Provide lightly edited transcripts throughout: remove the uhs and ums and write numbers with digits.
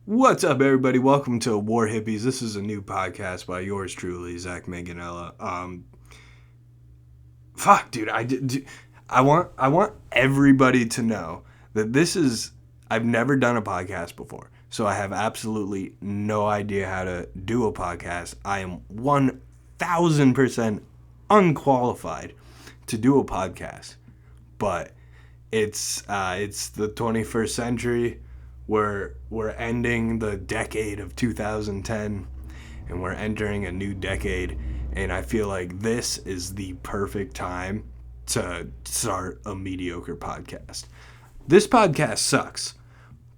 What's up, everybody? Welcome to War Hippies. This is a new podcast by yours truly, Zach Manganella. Fuck, dude, I want everybody to know that this is. I've never done a podcast before, so I have absolutely no idea how to do a podcast. I am 1,000% unqualified to do a podcast, but it's the 21st century. We're ending the decade of 2010 and we're entering a new decade, and I feel like this is the perfect time to start a mediocre podcast. This podcast sucks,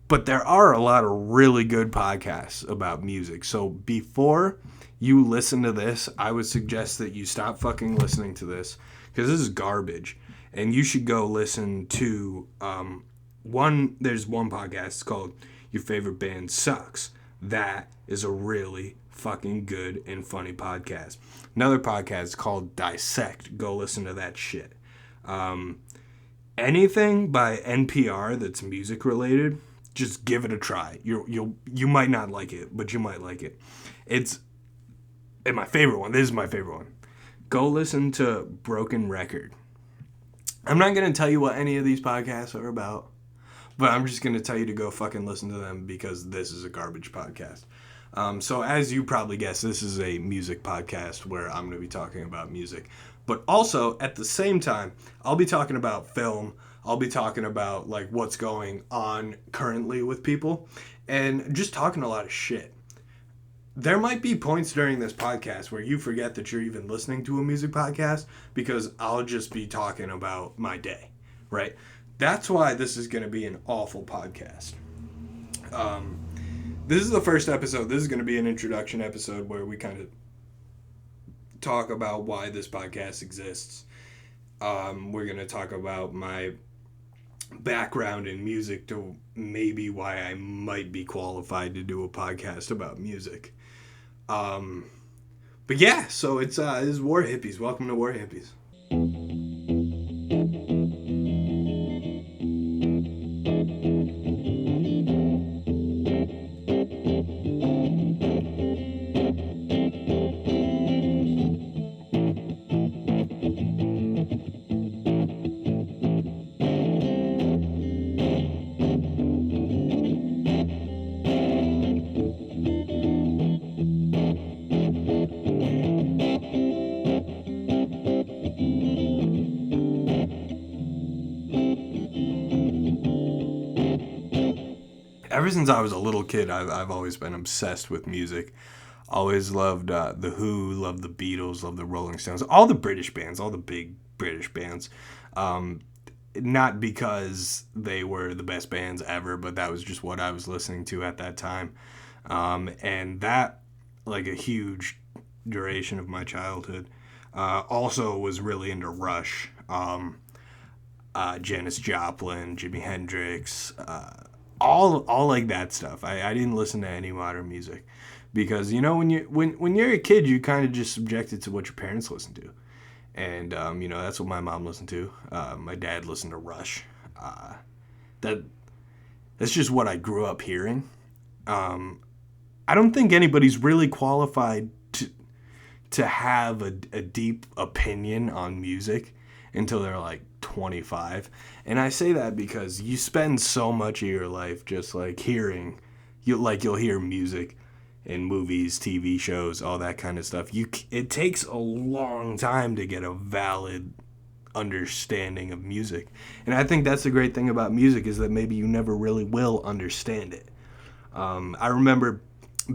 but there are a lot of really good podcasts about music. So before you listen to this, I would suggest that you stop fucking listening to this because this is garbage, and you should go listen to one. There's one podcast, it's called Your Favorite Band Sucks. That is a really fucking good and funny podcast. Another podcast is called Dissect. Go listen to that shit. Anything by NPR that's music related, just give it a try. You might not like it, but you might like it. It's and my favorite one. This is my favorite one. Go listen to Broken Record. I'm not gonna tell you what any of these podcasts are about, but I'm just going to tell you to go fucking listen to them because this is a garbage podcast. So as you probably guessed, this is a music podcast where I'm going to be talking about music. But also, at the same time, I'll be talking about film. I'll be talking about like what's going on currently with people and just talking a lot of shit. There might be points during this podcast where you forget that you're even listening to a music podcast because I'll just be talking about my day, right? That's why this is going to be an awful podcast. This is the first episode. This is going to be an introduction episode where we kind of talk about why this podcast exists. We're going to talk about my background in music to maybe why I might be qualified to do a podcast about music. But yeah, so this is War Hippies. Welcome to War Hippies. Ever since I was a little kid, I've always been obsessed with music. Always loved The Who, loved the Beatles, loved the Rolling Stones, all the British bands, all the big British bands. Not because they were the best bands ever, but that was just what I was listening to at that time. And that, like a huge duration of my childhood, also was really into Rush, Janis Joplin, Jimi Hendrix, all like that stuff. I didn't listen to any modern music because when you're a kid you kind of just subjected to what your parents listen to, and that's what my mom listened to. My dad listened to Rush. That that's just what I grew up hearing. I don't think anybody's really qualified to have a deep opinion on music until they're like 25. And I say that because you spend so much of your life just like hearing, you'll hear music in movies, TV shows, all that kind of stuff. It takes a long time to get a valid understanding of music. And I think that's the great thing about music is that maybe you never really will understand it. I remember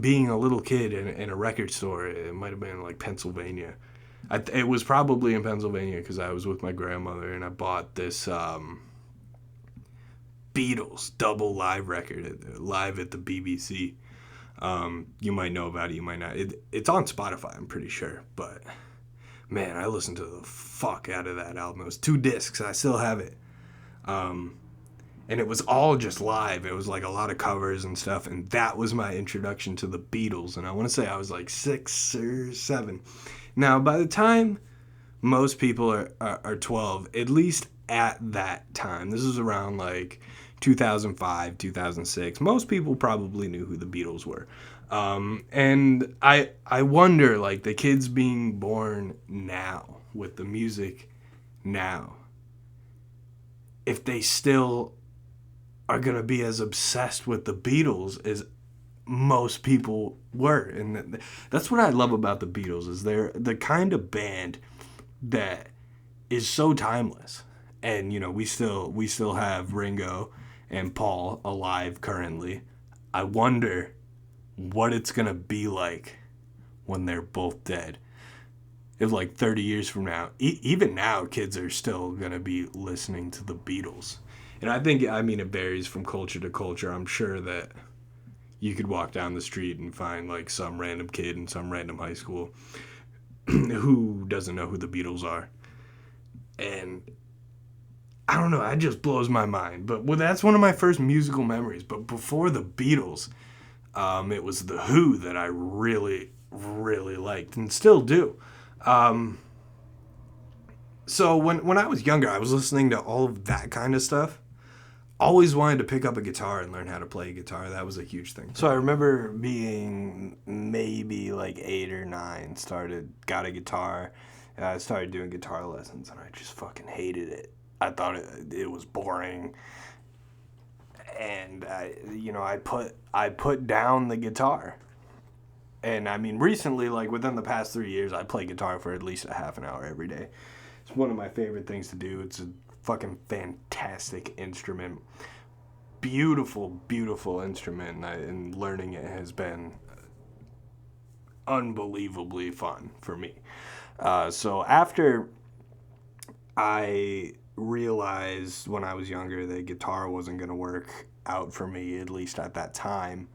being a little kid in a record store. It might have been like Pennsylvania. It was probably in Pennsylvania because I was with my grandmother and I bought this Beatles double live record live at the BBC. You might know about it, you might not. It's on Spotify, I'm pretty sure. But man, I listened to the fuck out of that album. It was 2 discs. I still have it. And it was all just live. It was like a lot of covers and stuff. And that was my introduction to the Beatles. And I want to say I was like 6 or 7. Now, by the time most people are 12, at least at that time, this was around like 2005, 2006. Most people probably knew who the Beatles were. And I wonder, like, the kids being born now with the music now, if they still are going to be as obsessed with the Beatles as most people were. And that's what I love about the Beatles, is they're the kind of band that is so timeless. And, you know, we still have Ringo and Paul alive currently. I wonder what it's going to be like when they're both dead. If, like, 30 years from now, even now, kids are still going to be listening to the Beatles. And I think, I mean, it varies from culture to culture. I'm sure that you could walk down the street and find, like, some random kid in some random high school who doesn't know who the Beatles are. And I don't know, it just blows my mind. But that's one of my first musical memories. But before the Beatles, it was The Who that I really, really liked and still do. So when I was younger, I was listening to all of that kind of stuff. Always wanted to pick up a guitar and learn how to play a guitar. That was a huge thing. So I remember being maybe like 8 or 9, got a guitar, and I started doing guitar lessons, and I just fucking hated it. I thought it was boring, and I put down the guitar. And I mean, recently, like within the past 3 years, I play guitar for at least a half an hour every day. It's one of my favorite things to do. It's a fucking fantastic instrument. Beautiful, beautiful instrument. And learning it has been unbelievably fun for me. So after I realized when I was younger that guitar wasn't going to work out for me, at least at that time,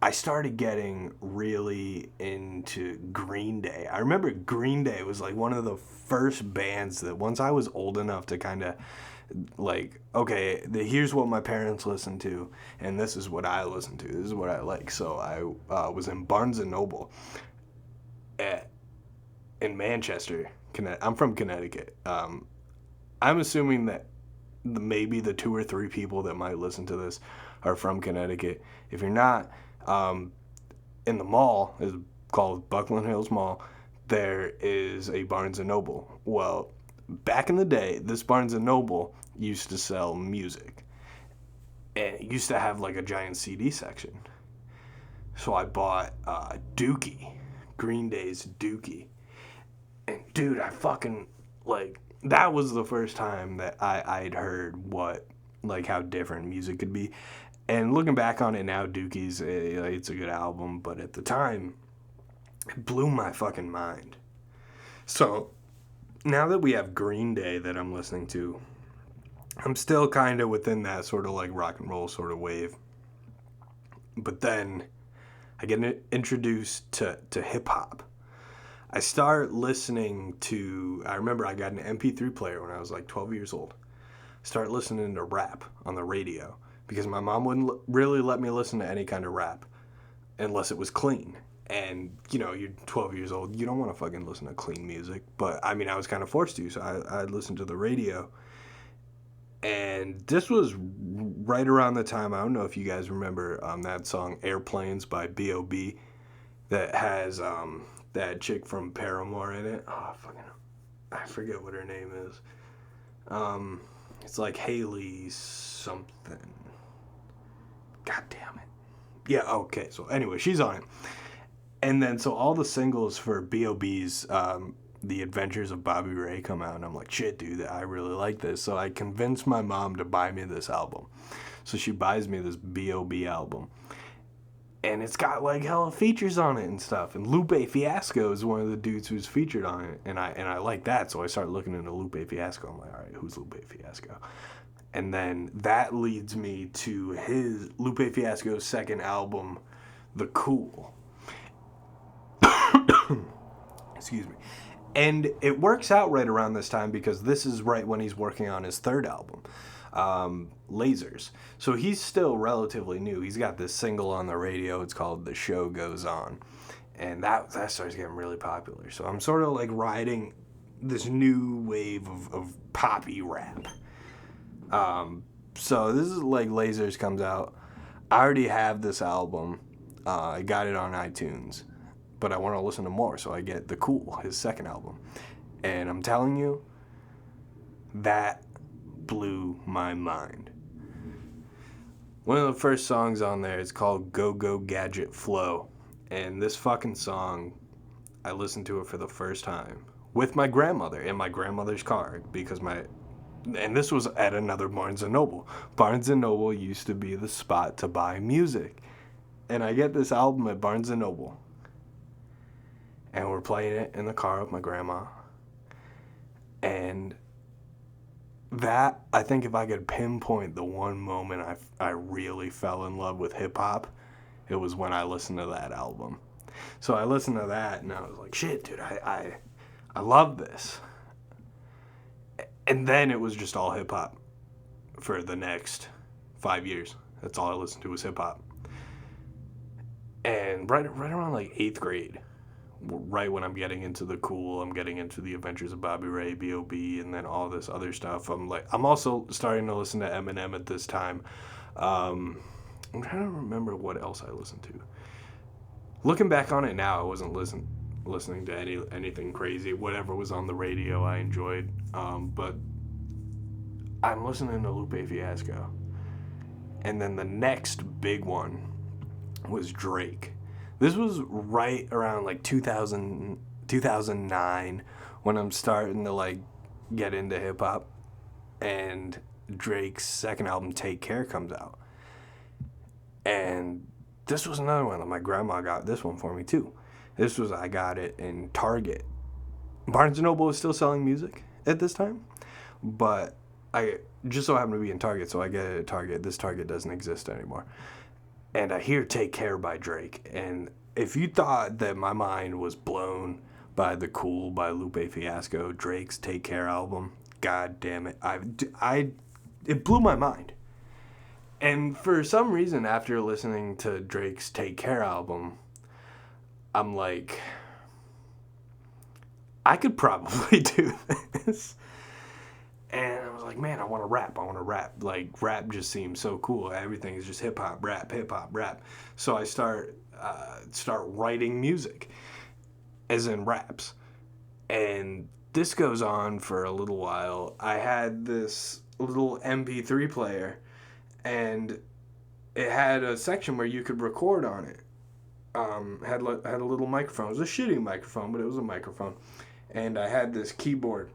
I started getting really into Green Day. I remember Green Day was like one of the first bands that once I was old enough to kind of like, okay, here's what my parents listened to, and this is what I listen to. This is what I like. So I was in Barnes & Noble in Manchester, Connecticut. I'm from Connecticut. I'm assuming that maybe the 2 or 3 people that might listen to this are from Connecticut. If you're not, in the mall, is called Buckland Hills Mall, there is a Barnes & Noble. Well, back in the day, this Barnes & Noble used to sell music. And it used to have like a giant CD section. So I bought Dookie, Green Day's Dookie. And dude, I fucking, like, that was the first time that I'd heard how different music could be. And looking back on it now, Dookie's, it's a good album, but at the time, it blew my fucking mind. So, now that we have Green Day that I'm listening to, I'm still kind of within that sort of like rock and roll sort of wave. But then, I get introduced to hip-hop. I start listening to, I remember I got an MP3 player when I was like 12 years old. Start listening to rap on the radio. Because my mom wouldn't really let me listen to any kind of rap unless it was clean. And, you know, you're 12 years old. You don't want to fucking listen to clean music. But, I mean, I was kind of forced to. So I listened to the radio. And this was right around the time, I don't know if you guys remember that song Airplanes by B.O.B. that has that chick from Paramore in it. Oh, fucking, I forget what her name is. It's like Haley something. God damn it. Yeah, okay. So anyway, she's on it. And then so all the singles for B.O.B.'s The Adventures of Bobby Ray come out, and I'm like, shit, dude, I really like this. So I convinced my mom to buy me this album. So she buys me this B.O.B. album. And it's got like hella features on it and stuff. And Lupe Fiasco is one of the dudes who's featured on it. And I like that. So I start looking into Lupe Fiasco. I'm like, all right, who's Lupe Fiasco? And then that leads me to his Lupe Fiasco's second album, The Cool. Excuse me. And it works out right around this time because this is right when he's working on his third album, Lasers. So he's still relatively new. He's got this single on the radio. It's called The Show Goes On. And that starts getting really popular. So I'm sort of like riding this new wave of poppy rap. So this is like Lasers comes out. I already have this album. I got it on iTunes, but I want to listen to more, so I get The Cool, his second album. And I'm telling you, that blew my mind. One of the first songs on there is called Go Go Gadget Flow. And this fucking song, I listened to it for the first time with my grandmother in my grandmother's car because and this was at another Barnes & Noble. Barnes & Noble used to be the spot to buy music. And I get this album at Barnes & Noble. And we're playing it in the car with my grandma. And that, I think if I could pinpoint the one moment I really fell in love with hip-hop, it was when I listened to that album. So I listened to that, and I was like, shit, dude, I love this. And then it was just all hip-hop for the next 5 years. That's all I listened to was hip-hop. And right around like 8th grade, right when I'm getting into The Cool, I'm getting into The Adventures of Bobby Ray, B.O.B., and then all this other stuff. I'm also starting to listen to Eminem at this time. I'm trying to remember what else I listened to. Looking back on it now, I wasn't listening to anything crazy. Whatever was on the radio, I enjoyed. But I'm listening to Lupe Fiasco. And then the next big one was Drake. This was right around like 2009 when I'm starting to like get into hip hop, and Drake's second album Take Care comes out. And this was another one that my grandma got this one for me too. I got it in Target. Barnes & Noble was still selling music at this time, but I just so happened to be in Target, so I get it at Target. This Target doesn't exist anymore. And I hear Take Care by Drake. And if you thought that my mind was blown by The Cool by Lupe Fiasco, Drake's Take Care album, god damn it, it blew my mind. And for some reason, after listening to Drake's Take Care album, I'm like, I could probably do this. And I was like, man, I want to rap. Like, rap just seems so cool. Everything is just hip-hop, rap. So I start writing music, as in raps. And this goes on for a little while. I had this little MP3 player, and it had a section where you could record on it. Had a little microphone. It was a shitty microphone, but it was a microphone. And I had this keyboard.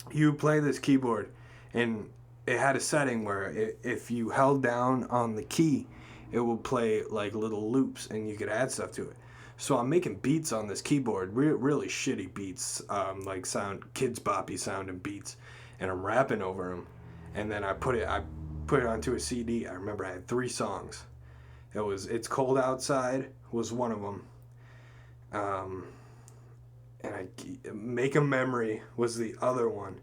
You play this keyboard, and it had a setting where if you held down on the key, it would play like little loops, and you could add stuff to it. So I'm making beats on this keyboard, really shitty beats, like kids boppy sounding beats, and I'm rapping over them. And then I put it onto a CD. I remember I had 3 songs. It's Cold Outside was one of them. And Make a Memory was the other one.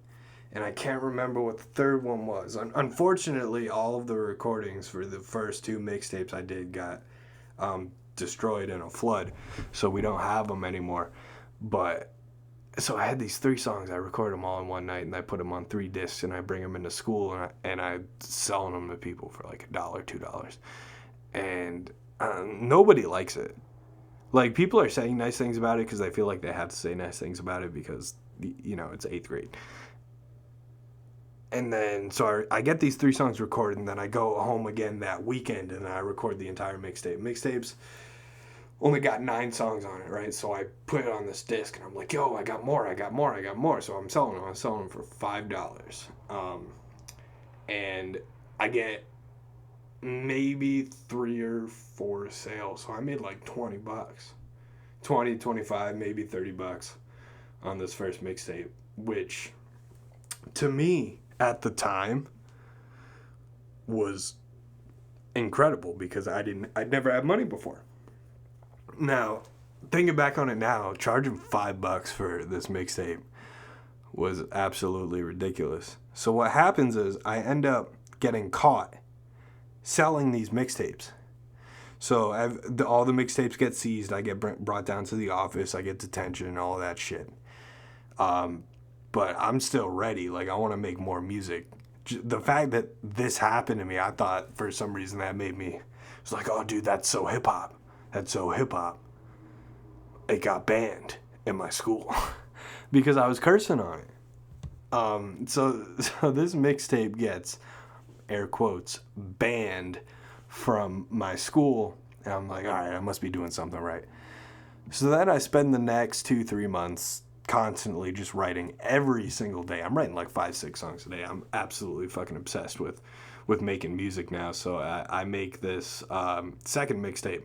And I can't remember what the third one was. Unfortunately, all of the recordings for the first 2 mixtapes I did got destroyed in a flood. So we don't have them anymore. So I had these 3 songs. I recorded them all in one night, and I put them on 3 discs, and I bring them into school, and I selling them to people for like $1, $2. And nobody likes it. Like, people are saying nice things about it because they feel like they have to say nice things about it because, it's 8th grade. And then, so I get these 3 songs recorded, and then I go home again that weekend, and I record the entire mixtape. Mixtapes only got 9 songs on it, right? So I put it on this disc, and I'm like, yo, I got more. So I'm selling them for $5. And I get maybe 3 or 4 sales. So I made like $20. 20, 25, maybe $30 on this first mixtape, which to me at the time was incredible because I'd never had money before. Now, thinking back on it now, charging $5 for this mixtape was absolutely ridiculous. So what happens is I end up getting caught selling these mixtapes. So all the mixtapes get seized. I get brought down to the office. I get detention and all of that shit. But I'm still ready. Like, I want to make more music. the fact that this happened to me, I thought for some reason that made me, it's like, oh, dude, that's so hip hop. That's so hip hop. It got banned in my school because I was cursing on it. So this mixtape gets, air quotes, banned from my school. And I'm like, all right, I must be doing something right. So then I spend the next 2-3 months constantly just writing every single day. I'm writing like 5-6 songs a day. I'm absolutely fucking obsessed with making music now. So I make this second mixtape.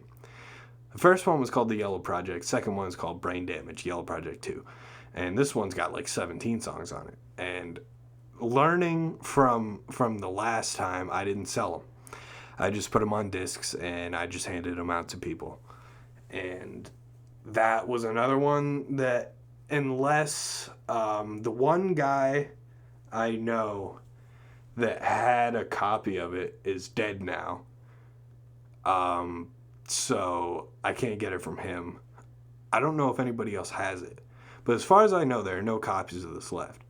The first one was called The Yellow Project. Second one is called Brain Damage, Yellow Project 2. And this one's got like 17 songs on it. And learning from the last time, I didn't sell them. I just put them on discs and I just handed them out to people. And that was another one that, unless the one guy I know that had a copy of it is dead now. So I can't get it from him. I don't know if anybody else has it. But as far as I know, there are no copies of this left.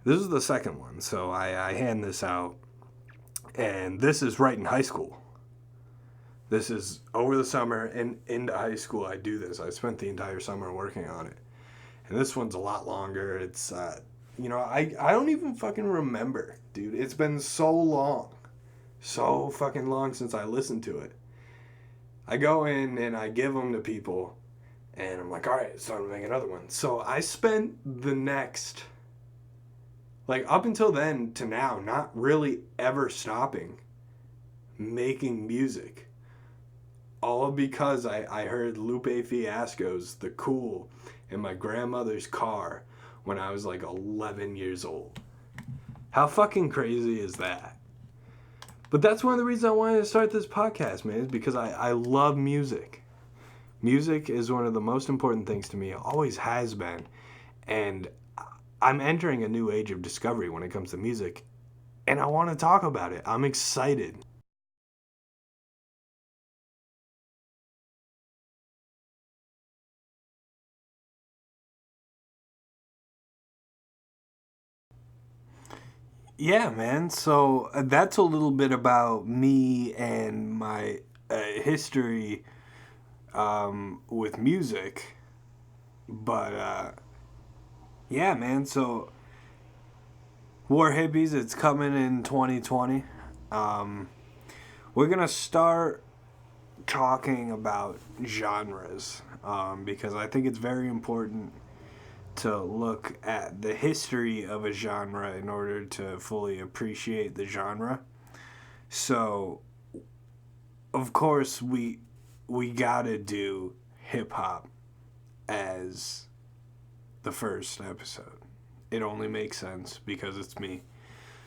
This is the second one, so I hand this out. And this is right in high school. This is over the summer and into high school I do this. I spent the entire summer working on it. And this one's a lot longer. It's, I don't even fucking remember, dude. It's been so long. So fucking long since I listened to it. I go in and I give them to people. And I'm like, all right, it's time to make another one. So I spent the next, like up until then to now, not really ever stopping making music. All because I heard Lupe Fiasco's The Cool in my grandmother's car when I was like 11 years old. How fucking crazy is that? But that's one of the reasons I wanted to start this podcast, man, is because I love music. Music is one of the most important things to me. It always has been. And I'm entering a new age of discovery when it comes to music. And I want to talk about it. I'm excited. Yeah, man. So that's a little bit about me and my history with music. But yeah, man. So War Hippies, it's coming in 2020. We're going to start talking about genres because I think it's very important to look at the history of a genre in order to fully appreciate the genre. So, of course, we gotta do hip hop as the first episode. It only makes sense because it's me.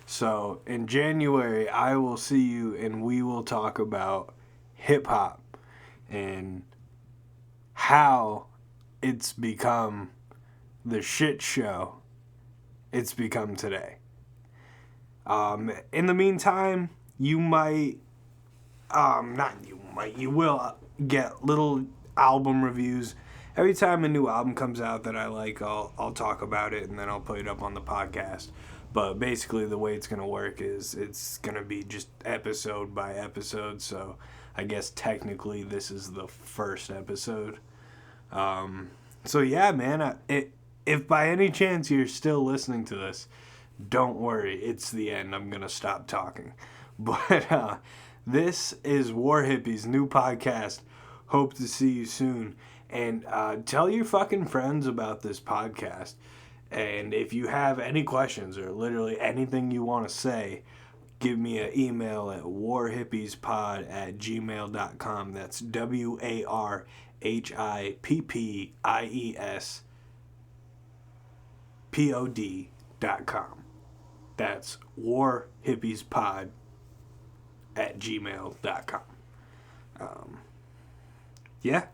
So, in January, I will see you and we will talk about hip hop and how it's become the shit show it's become today. In the meantime, you will get little album reviews. Every time a new album comes out that I like, I'll talk about it and then I'll put it up on the podcast. But basically the way it's going to work is it's going to be just episode by episode. So I guess technically this is the first episode. So yeah, man, if by any chance you're still listening to this, don't worry, it's the end. I'm going to stop talking. But this is War Hippies' new podcast. Hope to see you soon. And tell your fucking friends about this podcast. And if you have any questions or literally anything you want to say, give me an email at warhippiespod@gmail.com. That's warhippiespod.com. That's warhippiespod@gmail.com. Yeah.